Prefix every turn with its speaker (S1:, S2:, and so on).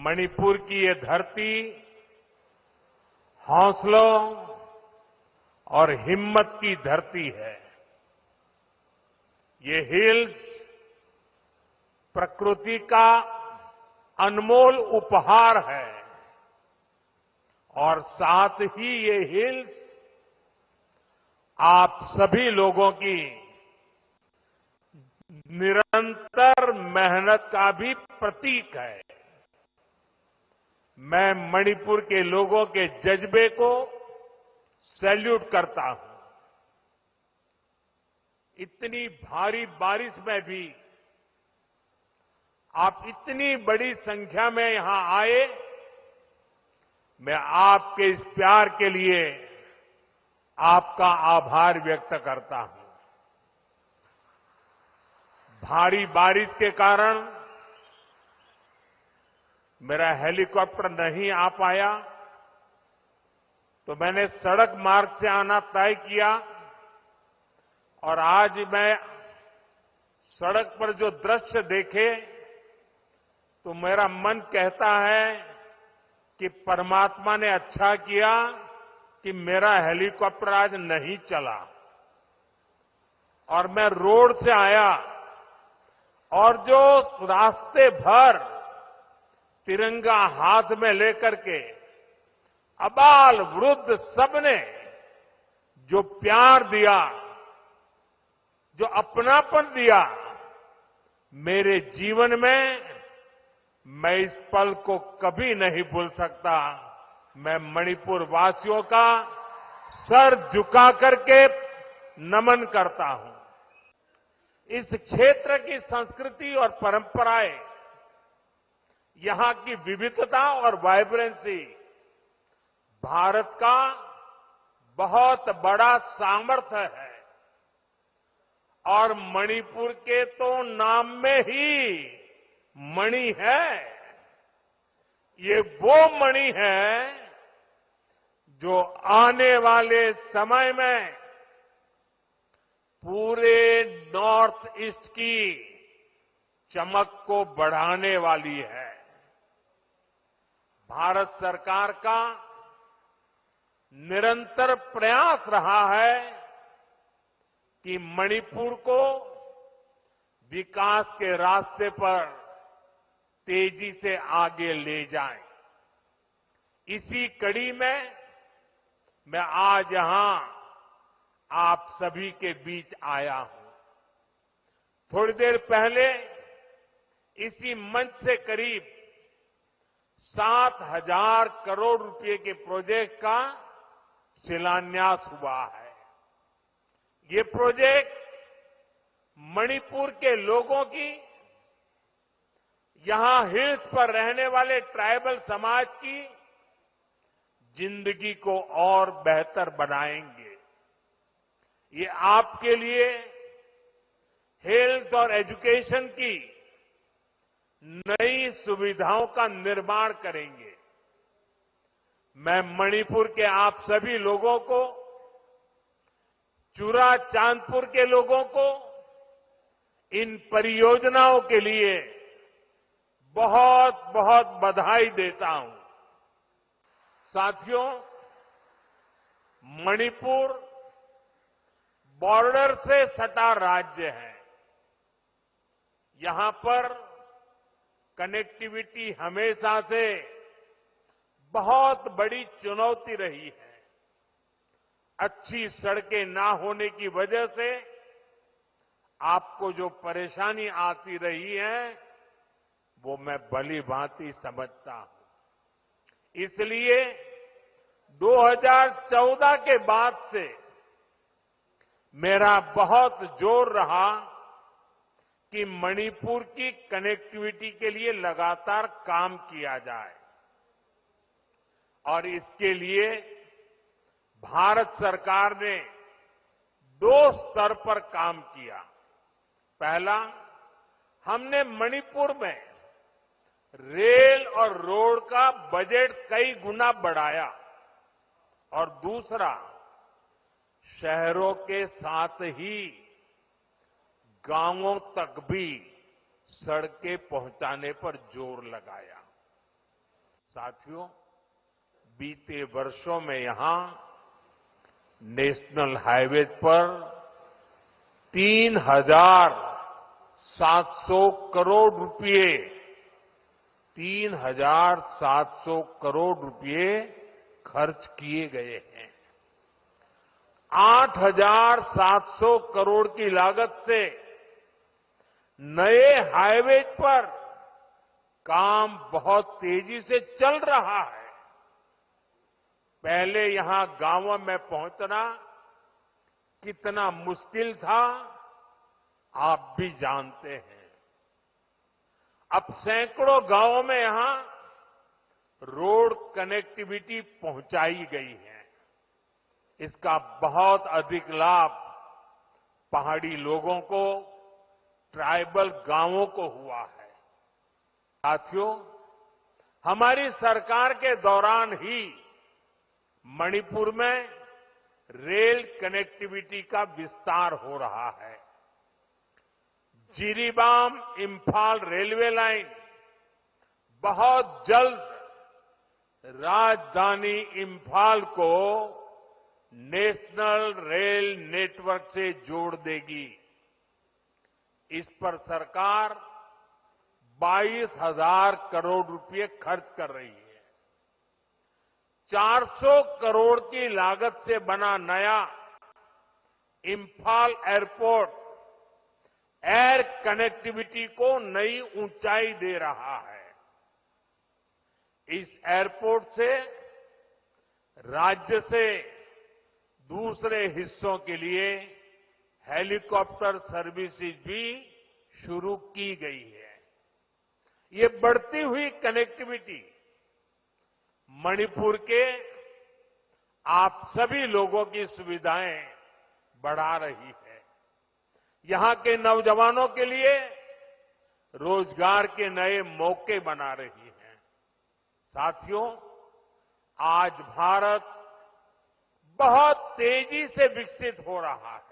S1: मणिपुर की ये धरती हौसलों और हिम्मत की धरती है। ये हिल्स प्रकृति का अनमोल उपहार है और साथ ही ये हिल्स आप सभी लोगों की निरंतर मेहनत का भी प्रतीक है। मैं मणिपुर के लोगों के जज्बे को सैल्यूट करता हूं। इतनी भारी बारिश में भी आप इतनी बड़ी संख्या में यहां आए, मैं आपके इस प्यार के लिए आपका आभार व्यक्त करता हूं। भारी बारिश के कारण मेरा हेलीकॉप्टर नहीं आ पाया, तो मैंने सड़क मार्ग से आना तय किया और आज मैं सड़क पर जो दृश्य देखे तो मेरा मन कहता है कि परमात्मा ने अच्छा किया कि मेरा हेलीकॉप्टर आज नहीं चला और मैं रोड से आया और जो रास्ते भर तिरंगा हाथ में लेकर के अबाल वृद्ध सबने जो प्यार दिया, जो अपनापन दिया, मेरे जीवन में मैं इस पल को कभी नहीं भूल सकता। मैं मणिपुर वासियों का सर झुका करके नमन करता हूं। इस क्षेत्र की संस्कृति और परंपराएं, यहां की विविधता और वाइब्रेंसी भारत का बहुत बड़ा सामर्थ्य है और मणिपुर के तो नाम में ही मणि है। ये वो मणि है जो आने वाले समय में पूरे नॉर्थ ईस्ट की चमक को बढ़ाने वाली है। भारत सरकार का निरंतर प्रयास रहा है कि मणिपुर को विकास के रास्ते पर तेजी से आगे ले जाएं। इसी कड़ी में मैं आज यहां आप सभी के बीच आया हूं। थोड़ी देर पहले इसी मंच से करीब 7,000 करोड़ रुपए के प्रोजेक्ट का शिलान्यास हुआ है। ये प्रोजेक्ट मणिपुर के लोगों की, यहां हिल्स पर रहने वाले ट्राइबल समाज की जिंदगी को और बेहतर बनाएंगे। ये आपके लिए हेल्थ और एजुकेशन की नई सुविधाओं का निर्माण करेंगे। मैं मणिपुर के आप सभी लोगों को, चुरा चांदपुर के लोगों को इन परियोजनाओं के लिए बहुत बहुत बधाई देता हूं। साथियों, मणिपुर बॉर्डर से सटा राज्य है। यहां पर कनेक्टिविटी हमेशा से बहुत बड़ी चुनौती रही है। अच्छी सड़कें ना होने की वजह से आपको जो परेशानी आती रही है, वो मैं भली भांति समझता हूं। इसलिए 2014 के बाद से मेरा बहुत जोर रहा कि मणिपुर की कनेक्टिविटी के लिए लगातार काम किया जाए और इसके लिए भारत सरकार ने 2 स्तर पर काम किया। पहला, हमने मणिपुर में रेल और रोड का बजट कई गुना बढ़ाया और दूसरा, शहरों के साथ ही गांवों तक भी सड़कें पहुंचाने पर जोर लगाया। साथियों, बीते वर्षों में यहां नेशनल हाईवेज पर 3,700 करोड़ रुपए 3,700 करोड़ रुपए खर्च किए गए हैं। 8,700 करोड़ की लागत से नए हाईवेज पर काम बहुत तेजी से चल रहा है। पहले यहां गांवों में पहुंचना कितना मुश्किल था, आप भी जानते हैं। अब सैकड़ों गांवों में यहां रोड कनेक्टिविटी पहुंचाई गई है। इसका बहुत अधिक लाभ पहाड़ी लोगों को, ट्राइबल गांवों को हुआ है। साथियों, हमारी सरकार के दौरान ही मणिपुर में रेल कनेक्टिविटी का विस्तार हो रहा है। जिरीबाम इंफाल रेलवे लाइन बहुत जल्द राजधानी इंफाल को नेशनल रेल नेटवर्क से जोड़ देगी। इस पर सरकार 22,000 करोड़ रुपए खर्च कर रही है। 400 करोड़ की लागत से बना नया इंफाल एयरपोर्ट एयर कनेक्टिविटी को नई ऊंचाई दे रहा है। इस एयरपोर्ट से राज्य से दूसरे हिस्सों के लिए हेलीकॉप्टर सर्विसेज भी शुरू की गई है। ये बढ़ती हुई कनेक्टिविटी मणिपुर के आप सभी लोगों की सुविधाएं बढ़ा रही है। यहां के नौजवानों के लिए रोजगार के नए मौके बना रही है। साथियों, आज भारत बहुत तेजी से विकसित हो रहा है।